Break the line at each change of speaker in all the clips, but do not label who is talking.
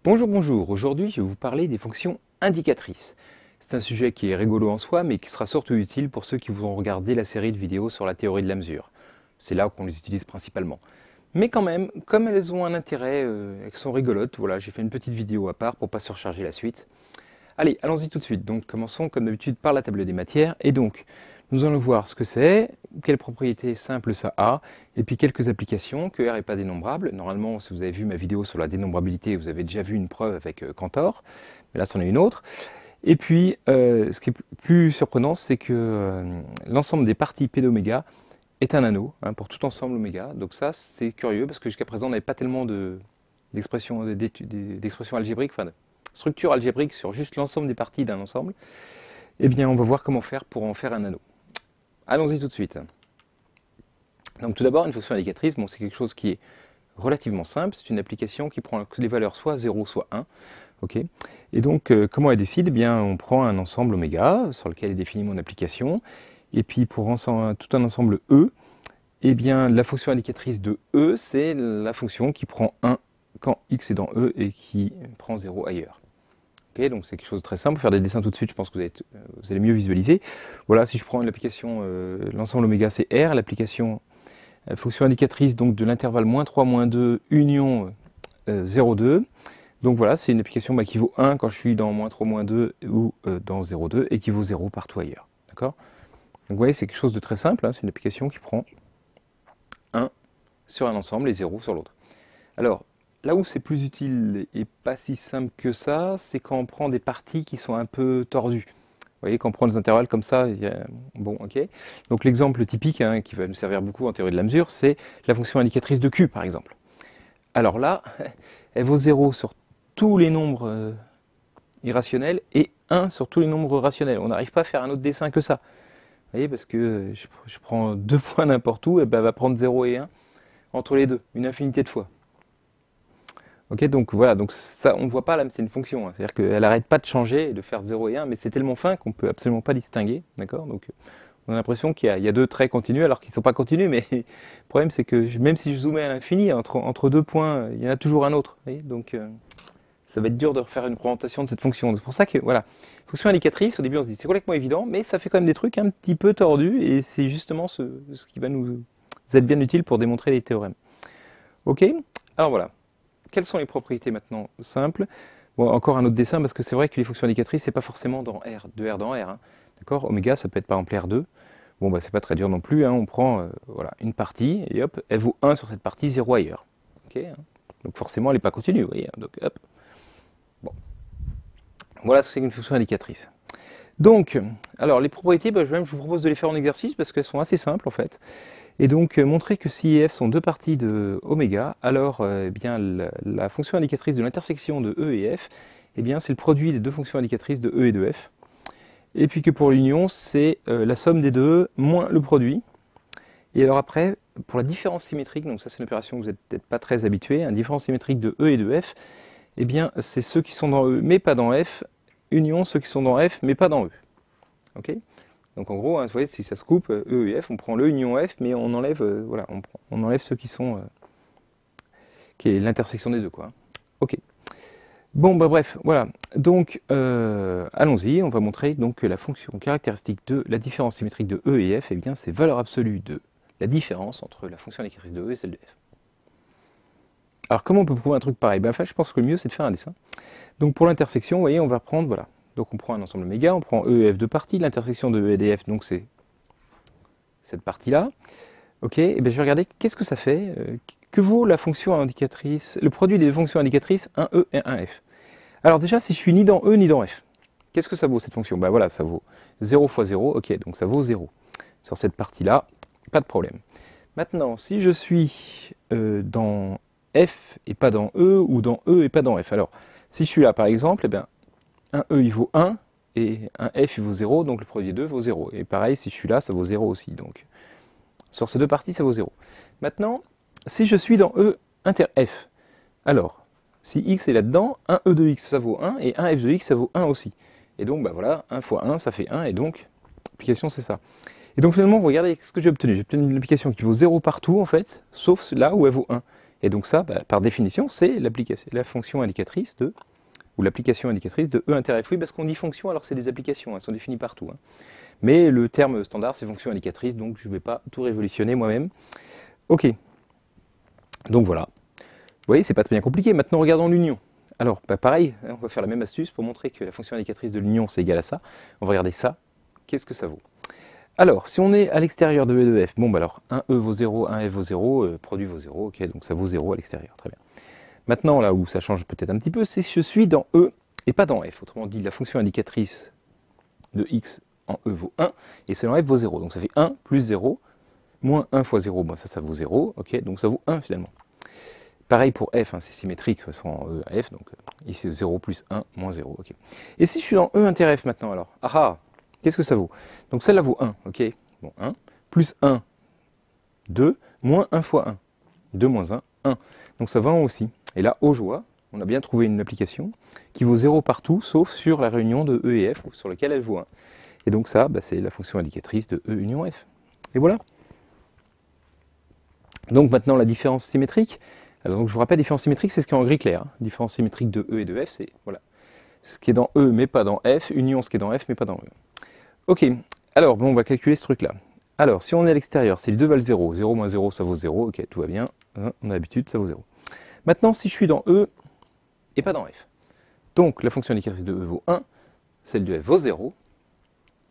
Bonjour, bonjour. Aujourd'hui, je vais vous parler des fonctions indicatrices. C'est un sujet qui est rigolo en soi, mais qui sera surtout utile pour ceux qui voudront regarder la série de vidéos sur la théorie de la mesure. C'est là qu'on les utilise principalement. Mais quand même, comme elles ont un intérêt, elles sont rigolotes, voilà, j'ai fait une petite vidéo à part pour pas surcharger la suite. Allez, allons-y tout de suite. Donc, commençons comme d'habitude par la table des matières. Et donc, nous allons voir ce que c'est, quelles propriétés simples ça a, et puis quelques applications, que R n'est pas dénombrable. Normalement, si vous avez vu ma vidéo sur la dénombrabilité, vous avez déjà vu une preuve avec Cantor, mais là, c'en est une autre. Et puis, ce qui est plus surprenant, c'est que l'ensemble des parties P d'oméga est un anneau, hein, pour tout ensemble oméga. Donc ça, c'est curieux, parce que jusqu'à présent, on n'avait pas tellement d'expressions algébriques, enfin, de structure algébrique sur juste l'ensemble des parties d'un ensemble. Eh bien, on va voir comment faire pour en faire un anneau. Allons-y tout de suite. Donc tout d'abord, une fonction indicatrice, bon, c'est quelque chose qui est relativement simple. C'est une application qui prend les valeurs soit 0, soit 1. Okay. Et donc, comment elle décide? Eh bien, on prend un ensemble oméga sur lequel est définie mon application. Et puis, pour tout un ensemble E, eh bien, la fonction indicatrice de E, c'est la fonction qui prend 1 quand x est dans E et qui prend 0 ailleurs. Okay, donc c'est quelque chose de très simple. Pour faire des dessins tout de suite, je pense que vous allez mieux visualiser. Voilà, si je prends l'application, l'ensemble oméga c'est R, l'application fonction indicatrice donc de l'intervalle -3, -2, union 0,2. Donc voilà, c'est une application qui vaut 1 quand je suis dans -3, -2 ou dans 0,2 et qui vaut 0 partout ailleurs. D'accord? Donc vous voyez, c'est quelque chose de très simple, hein, c'est une application qui prend 1 sur un ensemble et 0 sur l'autre. Alors, là où c'est plus utile et pas si simple que ça, c'est quand on prend des parties qui sont un peu tordues. Vous voyez, quand on prend des intervalles comme ça, bon, ok. Donc l'exemple typique, hein, qui va nous servir beaucoup en théorie de la mesure, c'est la fonction indicatrice de Q, par exemple. Alors là, elle vaut 0 sur tous les nombres irrationnels et 1 sur tous les nombres rationnels. On n'arrive pas à faire un autre dessin que ça. Vous voyez, parce que je prends deux points n'importe où, et ben elle va prendre 0 et 1 entre les deux, une infinité de fois. Ok, donc voilà, donc ça on ne voit pas là, mais c'est une fonction, hein. C'est-à-dire qu'elle n'arrête pas de changer et de faire 0 et 1, mais c'est tellement fin qu'on ne peut absolument pas distinguer, d'accord? Donc on a l'impression qu'il y a deux traits continus alors qu'ils ne sont pas continus, mais le problème c'est que même si je zoomais à l'infini, entre deux points, il y en a toujours un autre, vous voyez, donc ça va être dur de refaire une représentation de cette fonction. C'est pour ça que, voilà, fonction indicatrice, au début on se dit c'est complètement évident, mais ça fait quand même des trucs un petit peu tordus, et c'est justement ce qui va nous être bien utile pour démontrer les théorèmes. Ok, alors voilà. Quelles sont les propriétés maintenant simples? Bon, encore un autre dessin, parce que c'est vrai que les fonctions indicatrices, c'est pas forcément dans R, de R dans R. Hein. D'accord? Oméga, ça peut être par exemple R2. Bon, bah, c'est pas très dur non plus. Hein. On prend voilà, une partie, et hop, elle vaut 1 sur cette partie, 0 ailleurs. Okay, hein. Donc forcément, elle n'est pas continue, vous voyez. Hein. Donc, hop. Bon. Voilà ce que c'est qu'une fonction indicatrice. Donc, alors les propriétés, bah, je vous propose de les faire en exercice, parce qu'elles sont assez simples, en fait. Et donc, montrer que si et f sont deux parties de oméga, alors eh bien, la fonction indicatrice de l'intersection de E et F, eh bien, c'est le produit des deux fonctions indicatrices de E et de F. Et puis que pour l'union, c'est la somme des deux moins le produit. Et alors après, pour la différence symétrique, donc ça c'est une opération que vous n'êtes peut-être pas très habitué, une différence symétrique de E et de F, eh bien, c'est ceux qui sont dans E mais pas dans F, union ceux qui sont dans F mais pas dans E. Ok? Donc en gros, hein, vous voyez, si ça se coupe, E et F, on prend le union F, mais on enlève, voilà, on enlève ceux qui sont, qui est l'intersection des deux, quoi. Ok. Bon, bah bref, voilà. Donc, allons-y, on va montrer donc que la fonction caractéristique de la différence symétrique de E et F, eh bien, c'est valeur absolue de la différence entre la fonction indicatrice de E et celle de F. Alors, comment on peut prouver un truc pareil? Ben, enfin, je pense que le mieux, c'est de faire un dessin. Donc, pour l'intersection, vous voyez, on va prendre, voilà. Donc on prend un ensemble oméga, on prend E et F de parties, l'intersection de E et de F, donc c'est cette partie-là. Ok, et bien je vais regarder qu'est-ce que ça fait, que vaut la fonction indicatrice, le produit des fonctions indicatrices 1E et 1F. Alors déjà, si je suis ni dans E ni dans F, qu'est-ce que ça vaut cette fonction? Ben voilà, ça vaut 0 fois 0, ok, donc ça vaut 0. Sur cette partie-là, pas de problème. Maintenant, si je suis dans F et pas dans E, ou dans E et pas dans F, alors si je suis là par exemple, eh bien, un E il vaut 1 et un F il vaut 0, donc le produit des deux vaut 0. Et pareil, si je suis là, ça vaut 0 aussi. Donc sur ces deux parties, ça vaut 0. Maintenant, si je suis dans E inter F, alors, si x est là-dedans, un E de x ça vaut 1 et un F de x ça vaut 1 aussi. Et donc, bah voilà, 1 fois 1 ça fait 1 et donc, l'application c'est ça. Et donc finalement, vous regardez ce que j'ai obtenu. J'ai obtenu une application qui vaut 0 partout en fait, sauf là où elle vaut 1. Et donc ça, bah, par définition, c'est la fonction indicatrice de, ou l'application indicatrice de E inter F. Oui, parce qu'on dit fonction alors que c'est des applications, elles sont définies partout. Hein. Mais le terme standard, c'est fonction indicatrice, donc je ne vais pas tout révolutionner moi-même. Ok, donc voilà. Vous voyez, c'est pas très bien compliqué. Maintenant, regardons l'union. Alors, bah, pareil, on va faire la même astuce pour montrer que la fonction indicatrice de l'union, c'est égal à ça. On va regarder ça. Qu'est-ce que ça vaut? Alors, si on est à l'extérieur de E de F, bon, bah alors, 1E vaut 0, 1F vaut 0, produit vaut 0, ok, donc ça vaut 0 à l'extérieur, très bien. Maintenant, là où ça change peut-être un petit peu, c'est si je suis dans E et pas dans F. Autrement dit, la fonction indicatrice de x en E vaut 1, et celle en F vaut 0. Donc ça fait 1 plus 0, moins 1 fois 0, bon, ça vaut 0, ok, donc ça vaut 1 finalement. Pareil pour F, hein, c'est symétrique, de toute façon en E à F, donc ici 0 plus 1, moins 0, ok. Et si je suis dans E inter F maintenant, alors, qu'est-ce que ça vaut? Donc celle-là vaut 1, ok, bon, 1, plus 1, 2, moins 1 fois 1, 2 moins 1, 1. Donc ça vaut 1 aussi. Et là, aux joies, on a bien trouvé une application qui vaut 0 partout, sauf sur la réunion de E et F, sur laquelle elle vaut 1. Et donc ça, bah, c'est la fonction indicatrice de E union F. Et voilà. Donc maintenant, la différence symétrique. Alors donc, je vous rappelle, différence symétrique, c'est ce qui est en gris clair. Hein. Différence symétrique de E et de F, c'est voilà, ce qui est dans E, mais pas dans F. Union, ce qui est dans F, mais pas dans E. Ok, alors, bon, on va calculer ce truc-là. Alors, si on est à l'extérieur, si les deux valent 0, 0 moins 0, ça vaut 0, ok, tout va bien. Hein, on a l'habitude, ça vaut 0. Maintenant, si je suis dans E et pas dans F, donc la fonction indicatrice de E vaut 1, celle de F vaut 0,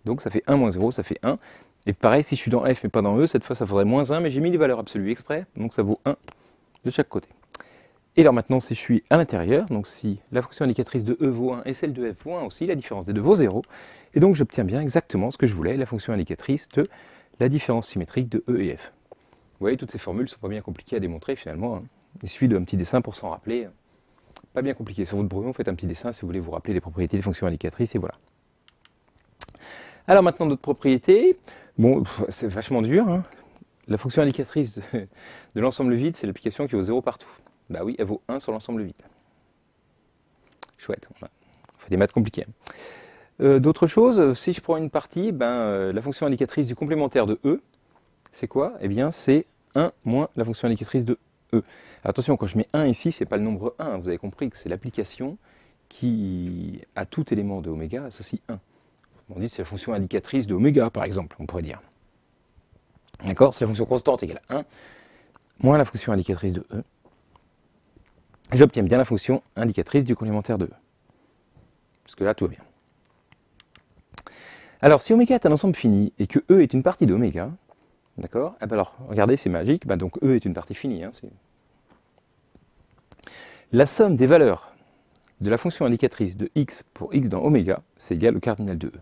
donc ça fait 1 moins 0, ça fait 1. Et pareil, si je suis dans F mais pas dans E, cette fois ça faudrait moins 1, mais j'ai mis les valeurs absolues exprès, donc ça vaut 1 de chaque côté. Et alors maintenant, si je suis à l'intérieur, donc si la fonction indicatrice de E vaut 1 et celle de F vaut 1 aussi, la différence des deux vaut 0, et donc j'obtiens bien exactement ce que je voulais, la fonction indicatrice de la différence symétrique de E et F. Vous voyez, toutes ces formules ne sont pas bien compliquées à démontrer finalement. Hein. Il suffit d'un petit dessin pour s'en rappeler. Pas bien compliqué. Sur votre brouillon, faites un petit dessin si vous voulez vous rappeler les propriétés des fonctions indicatrices, et voilà. Alors maintenant, d'autres propriétés. Bon, c'est vachement dur. Hein. La fonction indicatrice de l'ensemble vide, c'est l'application qui vaut 0 partout. Bah oui, elle vaut 1 sur l'ensemble vide. Chouette. On fait des maths compliquées. D'autres choses, si je prends une partie, la fonction indicatrice du complémentaire de E, c'est quoi? Eh bien, c'est 1 moins la fonction indicatrice de E. Alors, attention, quand je mets 1 ici, ce n'est pas le nombre 1. Vous avez compris que c'est l'application qui, à tout élément de oméga, associe 1. On dit que c'est la fonction indicatrice de oméga, par exemple, on pourrait dire. D'accord? C'est la fonction constante égale à 1 moins la fonction indicatrice de E. J'obtiens bien la fonction indicatrice du complémentaire de E. Parce que là, tout va bien. Alors, si oméga est un ensemble fini et que E est une partie d'oméga, d'accord? Ah ben alors, regardez, c'est magique. Donc E est une partie finie. Hein, la somme des valeurs de la fonction indicatrice de x pour x dans oméga, c'est égal au cardinal de E.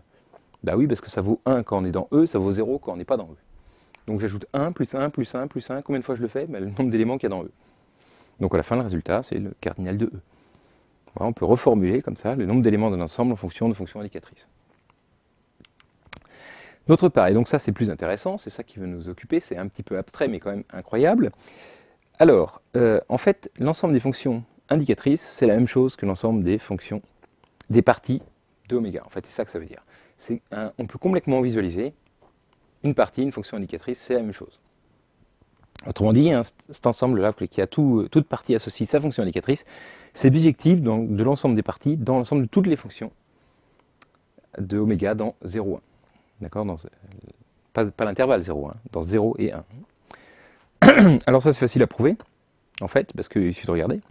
Bah oui, parce que ça vaut 1 quand on est dans E, ça vaut 0 quand on n'est pas dans E. Donc j'ajoute 1 plus 1 plus 1 plus 1. Combien de fois je le fais? Le nombre d'éléments qu'il y a dans E. Donc à la fin, le résultat, c'est le cardinal de E. Voilà, on peut reformuler comme ça le nombre d'éléments d'un ensemble en fonction de fonctions indicatrices. D'autre part, et donc ça c'est plus intéressant, c'est ça qui veut nous occuper, c'est un petit peu abstrait mais quand même incroyable. Alors, en fait, l'ensemble des fonctions indicatrices, c'est la même chose que l'ensemble des fonctions, des parties de oméga. En fait, c'est ça que ça veut dire. On peut complètement visualiser une partie, une fonction indicatrice, c'est la même chose. Autrement dit, hein, cet ensemble-là, qui a toute partie associe sa fonction indicatrice, c'est bijectif de l'ensemble des parties dans l'ensemble de toutes les fonctions de oméga dans 0, 1. D'accord? Pas l'intervalle 0, 1, dans 0 et 1. Alors ça, c'est facile à prouver, en fait, parce qu'il suffit de regarder.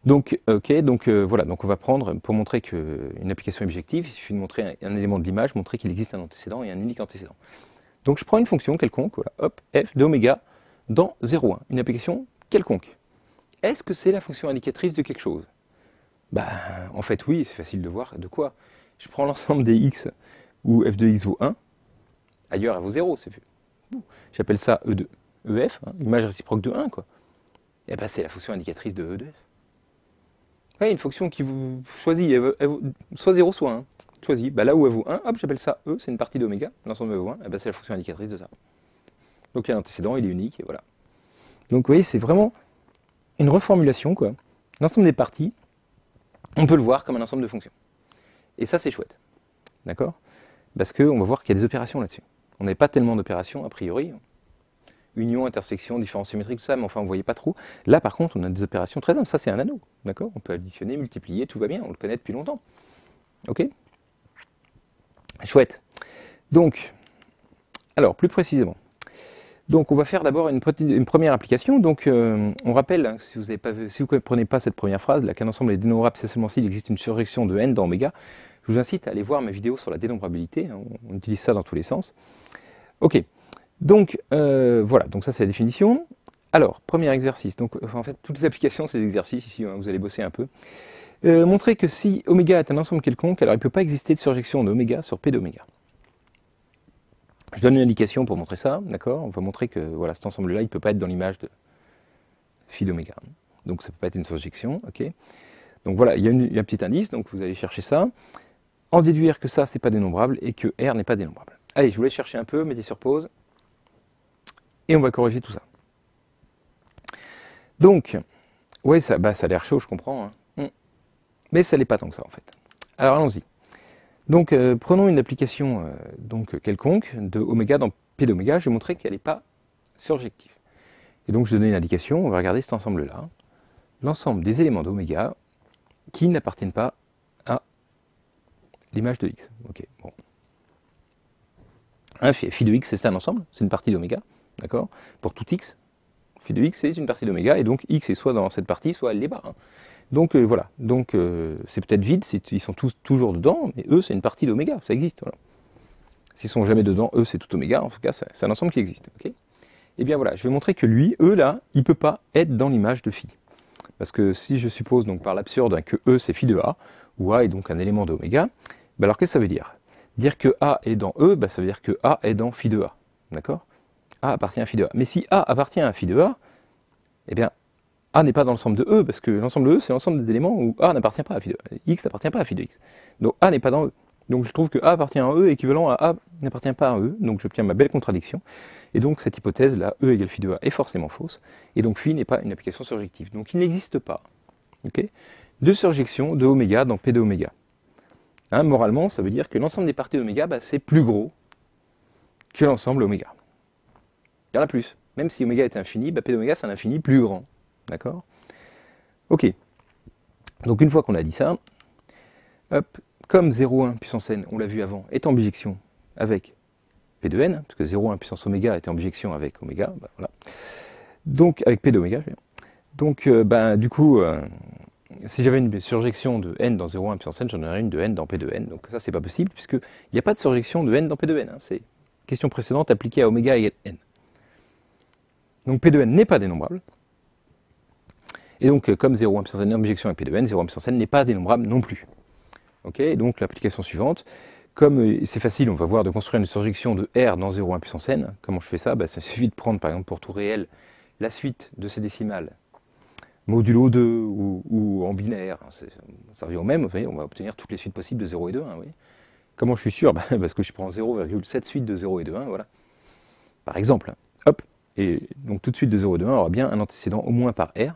Donc, voilà, donc on va prendre, pour montrer qu'une application est bijective, il suffit de montrer un élément de l'image, montrer qu'il existe un antécédent et un unique antécédent. Donc je prends une fonction quelconque, voilà, hop, f de oméga dans 0, 1, une application quelconque. Est-ce que c'est la fonction indicatrice de quelque chose? En fait oui, c'est facile de voir de quoi. Je prends l'ensemble des x où f de x vaut 1, ailleurs elle vaut 0, c'est fait. J'appelle ça E de EF, hein, image réciproque de 1, quoi. Et c'est la fonction indicatrice de E de F. Ouais, une fonction qui vous choisit, elle vaut soit 0, soit 1. Choisit, là où elle vaut 1, hop, j'appelle ça E, c'est une partie d'oméga, l'ensemble vaut 1, c'est la fonction indicatrice de ça. Donc là, l'antécédent, il est unique, et voilà. Donc vous voyez, c'est vraiment une reformulation, quoi. L'ensemble des parties, on peut le voir comme un ensemble de fonctions. Et ça, c'est chouette. D'accord? Parce qu'on va voir qu'il y a des opérations là-dessus. On n'avait pas tellement d'opérations, a priori. union, intersection, différence symétrique, tout ça, mais enfin, vous voyez pas trop. Là, par contre, on a des opérations très simples. Ça, c'est un anneau, d'accord? On peut additionner, multiplier, tout va bien, on le connaît depuis longtemps. Ok? Chouette. Donc, alors, plus précisément. Donc, on va faire d'abord une première application. Donc, on rappelle, hein, si vous ne comprenez pas cette première phrase, qu'un ensemble est dénombrable, c'est seulement s'il existe une surjection de n dans oméga. Je vous incite à aller voir ma vidéo sur la dénombrabilité. Hein, on utilise ça dans tous les sens. Ok. Donc, voilà. Donc, ça, c'est la définition. Alors, premier exercice. Donc, en fait, toutes les applications, c'est des exercices ici. Hein, vous allez bosser un peu. Montrer que si oméga est un ensemble quelconque, alors il ne peut pas exister de surjection d'oméga sur P d'oméga. Je donne une indication pour montrer ça, d'accord? On va montrer que voilà, cet ensemble-là, il ne peut pas être dans l'image de phi d'oméga. Donc ça ne peut pas être une surjection, ok? Donc voilà, il y a un petit indice, donc vous allez chercher ça. En déduire que ça, c'est pas dénombrable et que R n'est pas dénombrable. Allez, je vous laisse chercher un peu, mettez sur pause. Et on va corriger tout ça. Donc, ouais, ça a l'air chaud, je comprends. Hein. Mais ça n'est pas tant que ça, en fait. Alors, allons-y. Donc, prenons une application quelconque de oméga dans P d'oméga. Je vais montrer qu'elle n'est pas surjective. Et donc, je vais donner une indication. On va regarder cet ensemble-là. L'ensemble des éléments d'oméga qui n'appartiennent pas à l'image de x. Ok, bon. Phi de x, c'est un ensemble, c'est une partie d'oméga. D'accord? Pour tout x, phi de x, c'est une partie d'oméga. Et donc, x est soit dans cette partie, soit elle n'est pas. Hein. Donc voilà, donc c'est peut-être vide, ils sont tous toujours dedans, mais eux c'est une partie d'oméga, ça existe. Voilà. S'ils sont jamais dedans, eux c'est tout oméga, en tout cas c'est un ensemble qui existe. Okay, et bien voilà, je vais montrer que lui, là, il ne peut pas être dans l'image de phi. Parce que si je suppose donc par l'absurde que E c'est phi de A, où A est donc un élément d'oméga, ben alors qu'est-ce que ça veut dire? Dire que A est dans E, ben ça veut dire que A est dans phi de A. D'accord? A appartient à phi de A. Mais si A appartient à phi de A, eh bien A n'est pas dans l'ensemble de E, parce que l'ensemble de E, c'est l'ensemble des éléments où A n'appartient pas à phi de E. X n'appartient pas à phi de X. Donc A n'est pas dans E. Donc je trouve que A appartient à E, équivalent à A n'appartient pas à E. Donc j'obtiens ma belle contradiction. Et donc cette hypothèse-là, E égale phi de A, est forcément fausse. Et donc phi n'est pas une application surjective. Donc il n'existe pas de surjection de oméga dans P de oméga. Hein, moralement, ça veut dire que l'ensemble des parties d'oméga, c'est plus gros que l'ensemble oméga. Il y en a plus. Même si oméga est infini, P d'oméga c'est un infini plus grand. D'accord? Ok. Donc une fois qu'on a dit ça, hop, comme 0,1 puissance n, on l'a vu avant, est en bijection avec P de n, parce que 0,1 puissance oméga est en bijection avec oméga, ben voilà. Donc avec P d'oméga, je veux dire. Donc du coup, si j'avais une surjection de n dans 0,1 puissance n, j'en aurais une de n dans P de n. Donc ça, c'est pas possible, puisqu'il n'y a pas de surjection de n dans P de n. Hein. C'est question précédente appliquée à oméga égale n. Donc P de n n'est pas dénombrable. Et donc, comme 0,1 puissance n est en bijection avec P de n, 0,1 puissance n n'est pas dénombrable non plus. Ok, et donc l'application suivante, comme c'est facile, on va voir de construire une surjection de R dans 0,1 puissance n. Comment je fais ça? Ça suffit de prendre, par exemple, pour tout réel, la suite de ces décimales modulo 2 ou en binaire. Ça revient au même, on va obtenir toutes les suites possibles de 0 et de 1. Oui. Comment je suis sûr? Parce que je prends 0,7 suites de 0 et de 1, voilà. Par exemple, hop, et donc toute suite de 0 et de 1 aura bien un antécédent au moins par R.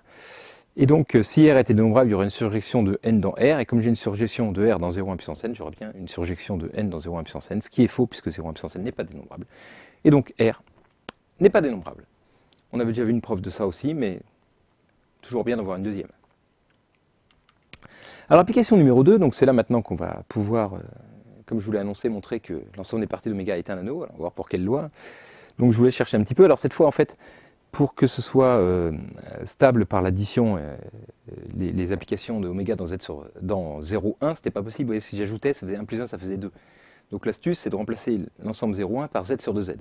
Et donc, si R était dénombrable, il y aurait une surjection de n dans R, et comme j'ai une surjection de R dans 0,1 puissance n, j'aurais bien une surjection de n dans 0,1 puissance n, ce qui est faux, puisque 0,1 puissance n n'est pas dénombrable. Et donc, R n'est pas dénombrable. On avait déjà vu une preuve de ça aussi, mais toujours bien d'avoir une deuxième. Alors, application numéro 2, donc c'est là maintenant qu'on va pouvoir, comme je vous l'ai annoncé, montrer que l'ensemble des parties d'oméga est un anneau. Alors, on va voir pour quelle loi. Donc, je vous laisse chercher un petit peu. Alors, cette fois, en fait, pour que ce soit stable par l'addition, les applications de oméga dans 0,1, c'était pas possible. Vous voyez, si j'ajoutais, ça faisait 1 plus 1, ça faisait 2. Donc l'astuce, c'est de remplacer l'ensemble 0,1 par z sur 2z.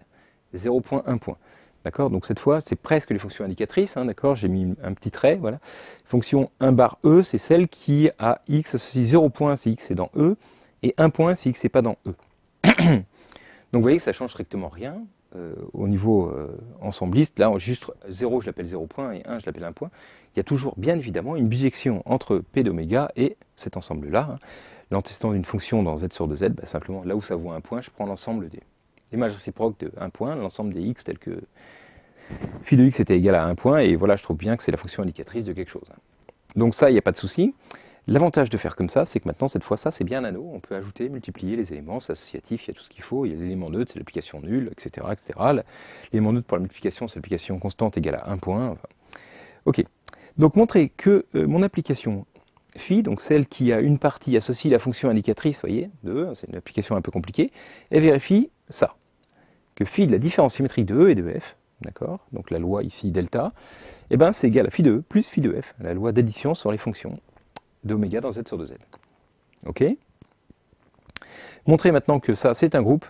0,1 point. D'accord? Donc cette fois, c'est presque les fonctions indicatrices. Hein, d'accord? J'ai mis un petit trait. Voilà. Fonction 1 bar e, c'est celle qui a x associe 0 point si x est dans e, et 1 point si x n'est pas dans e. Donc vous voyez que ça change strictement rien. Au niveau ensembliste, là, juste 0, je l'appelle 0 point, et 1, je l'appelle 1 point. Il y a toujours, bien évidemment, une bijection entre P d'oméga et cet ensemble-là. Hein. L'antécédent d'une fonction dans z sur 2z, simplement, là où ça vaut 1 point, je prends l'ensemble des images réciproques de 1 point, l'ensemble des x tel que phi de x était égal à 1 point, et voilà, je trouve bien que c'est la fonction indicatrice de quelque chose. Donc ça, il n'y a pas de souci. L'avantage de faire comme ça, c'est que maintenant, cette fois, ça, c'est bien un anneau. On peut ajouter, multiplier les éléments, c'est associatif, il y a tout ce qu'il faut. Il y a l'élément neutre, c'est l'application nulle, etc. etc. L'élément neutre pour la multiplication, c'est l'application constante égale à 1 point. Enfin, ok. Donc, montrer que mon application phi, donc celle qui a une partie associe la fonction indicatrice, vous voyez, de E, c'est une application un peu compliquée, elle vérifie ça, que phi de la différence symétrique de E et de F, d'accord, donc la loi ici delta, eh ben, c'est égal à phi de E plus phi de F, la loi d'addition sur les fonctions d'oméga dans Z sur 2Z. Ok. Montrer maintenant que ça, c'est un groupe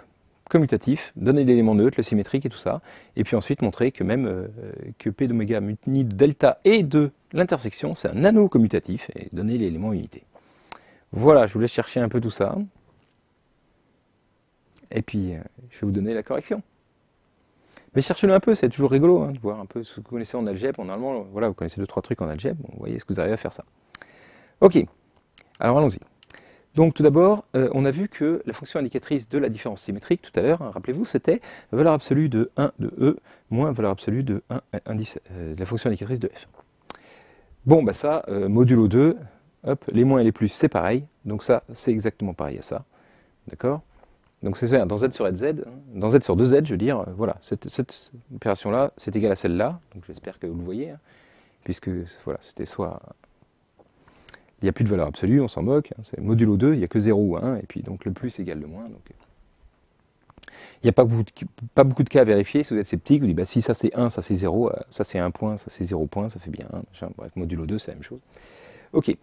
commutatif, donner l'élément neutre, le symétrique et tout ça, et puis ensuite montrer que même que P d'oméga muni de delta et de l'intersection, c'est un anneau commutatif, et donner l'élément unité. Voilà, je vous laisse chercher un peu tout ça. Et puis, je vais vous donner la correction. Mais cherchez-le un peu, c'est toujours rigolo, hein, de voir un peu ce que vous connaissez en algèbre. Normalement, voilà, vous connaissez 2-3 trucs en algèbre, vous voyez ce que vous arrivez à faire ça. Ok, alors allons-y. Donc tout d'abord, on a vu que la fonction indicatrice de la différence symétrique, tout à l'heure, hein, rappelez-vous, c'était valeur absolue de 1 de E moins valeur absolue de 1 indice, la fonction indicatrice de F. Bon, bah ça, modulo 2, hop, les moins et les plus, c'est pareil. Donc ça, c'est exactement pareil à ça. D'accord? Donc c'est ça, dans Z sur Z, dans Z sur 2Z, je veux dire, voilà, cette opération-là, c'est égal à celle-là. Donc j'espère que vous le voyez, hein, puisque voilà, c'était soit... Il n'y a plus de valeur absolue, on s'en moque, hein, c'est modulo 2, il n'y a que 0 ou 1, et puis donc le plus égale le moins. Donc, il n'y a pas beaucoup de cas à vérifier. Si vous êtes sceptique, vous dites, bah, si ça c'est 1, ça c'est 0, ça c'est 1 point, ça c'est 0 point, ça fait bien 1. Bref, modulo 2, c'est la même chose. Ok.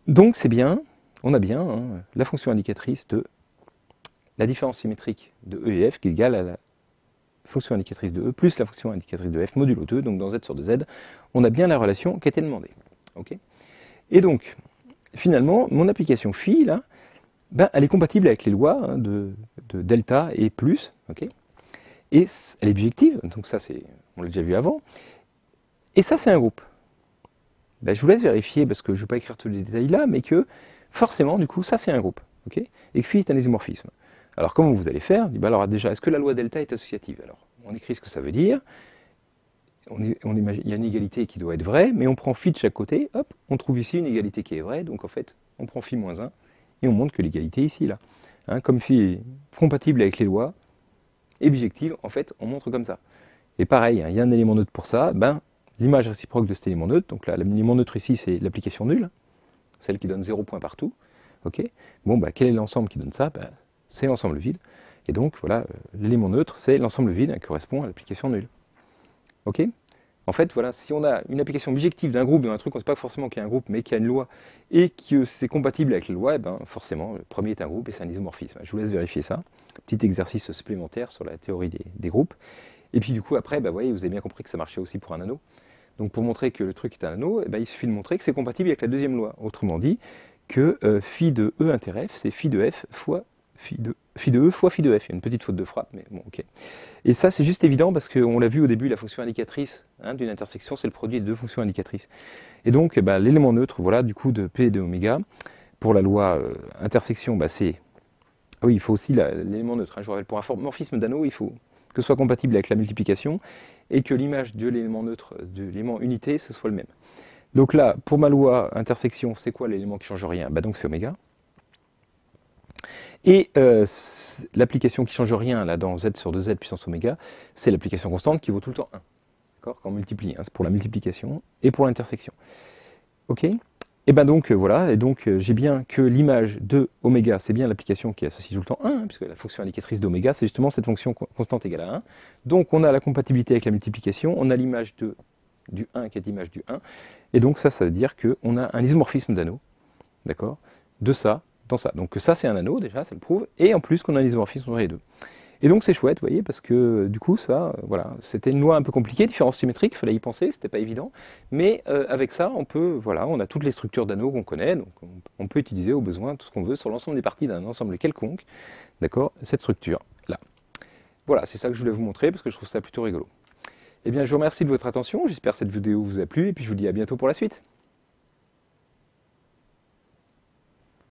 Donc c'est bien, on a bien hein, la fonction indicatrice de la différence symétrique de E et F qui est égale à la fonction indicatrice de E plus la fonction indicatrice de F modulo 2. Donc dans Z sur 2Z, on a bien la relation qui a été demandée. Ok. Et donc, finalement, mon application phi, là, ben, elle est compatible avec les lois hein, de delta et plus, okay, et elle est bijective, donc ça, on l'a déjà vu avant, et ça, c'est un groupe. Ben, je vous laisse vérifier, parce que je ne vais pas écrire tous les détails là, mais que, forcément, du coup, ça, c'est un groupe, okay, et que phi est un isomorphisme. Alors, comment vous allez faire? Ben, alors, déjà, est-ce que la loi delta est associative? Alors, on écrit ce que ça veut dire. Il y a une égalité qui doit être vraie, mais on prend phi de chaque côté, hop, on trouve ici une égalité qui est vraie, donc en fait, on prend phi moins 1, et on montre que l'égalité est ici, là. Hein, comme phi est compatible avec les lois, et bijective, en fait, on montre comme ça. Et pareil, hein, il y a un élément neutre pour ça, ben, l'image réciproque de cet élément neutre, donc là, l'élément neutre ici, c'est l'application nulle, celle qui donne 0 point partout, ok. Bon, ben, quel est l'ensemble qui donne ça? Ben, c'est l'ensemble vide, et donc, voilà, l'élément neutre, c'est l'ensemble vide qui correspond à l'application nulle. Ok. En fait, voilà, si on a une application bijective d'un groupe, d'un truc, on ne sait pas forcément qu'il y a un groupe, mais qu'il y a une loi, et que c'est compatible avec la loi, et ben forcément, le premier est un groupe et c'est un isomorphisme. Je vous laisse vérifier ça. Petit exercice supplémentaire sur la théorie des groupes. Et puis du coup, après, ben, voyez, vous avez bien compris que ça marchait aussi pour un anneau. Donc pour montrer que le truc est un anneau, ben, il suffit de montrer que c'est compatible avec la deuxième loi. Autrement dit, que phi de E inter F, c'est phi de F fois phi de E fois phi de F. Il y a une petite faute de frappe, mais bon, ok. Et ça, c'est juste évident parce qu'on l'a vu au début, la fonction indicatrice hein, d'une intersection, c'est le produit des deux fonctions indicatrices. Et donc, bah, l'élément neutre, voilà, du coup, de P et de oméga, pour la loi intersection, bah, c'est... Ah oui, il faut aussi l'élément neutre. Hein, je vous rappelle, pour un morphisme d'anneau, il faut que ce soit compatible avec la multiplication et que l'image de l'élément neutre, de l'élément unité, ce soit le même. Donc là, pour ma loi intersection, c'est quoi l'élément qui ne change rien? Bah, donc c'est oméga. Et l'application qui ne change rien là dans Z sur 2Z puissance oméga, c'est l'application constante qui vaut tout le temps 1. D'accord? Quand on multiplie, hein, c'est pour la multiplication et pour l'intersection. Ok? Et bien donc voilà, et donc j'ai bien que l'image de oméga, c'est bien l'application qui associe tout le temps 1, hein, puisque la fonction indicatrice d'oméga, c'est justement cette fonction constante égale à 1. Donc on a la compatibilité avec la multiplication, on a l'image du 1 qui est l'image du 1, et donc ça veut dire qu'on a un isomorphisme d'anneau, d'accord? De ça, dans ça. Donc ça c'est un anneau déjà, ça le prouve, et en plus qu'on a un isomorphisme entre les deux. Et donc c'est chouette, vous voyez, parce que du coup ça, voilà, c'était une loi un peu compliquée, différence symétrique, il fallait y penser, c'était pas évident, mais avec ça on peut, voilà, on a toutes les structures d'anneaux qu'on connaît, donc on peut utiliser au besoin tout ce qu'on veut sur l'ensemble des parties d'un ensemble quelconque, d'accord, cette structure là. Voilà, c'est ça que je voulais vous montrer parce que je trouve ça plutôt rigolo. Eh bien je vous remercie de votre attention, j'espère que cette vidéo vous a plu, et puis je vous dis à bientôt pour la suite.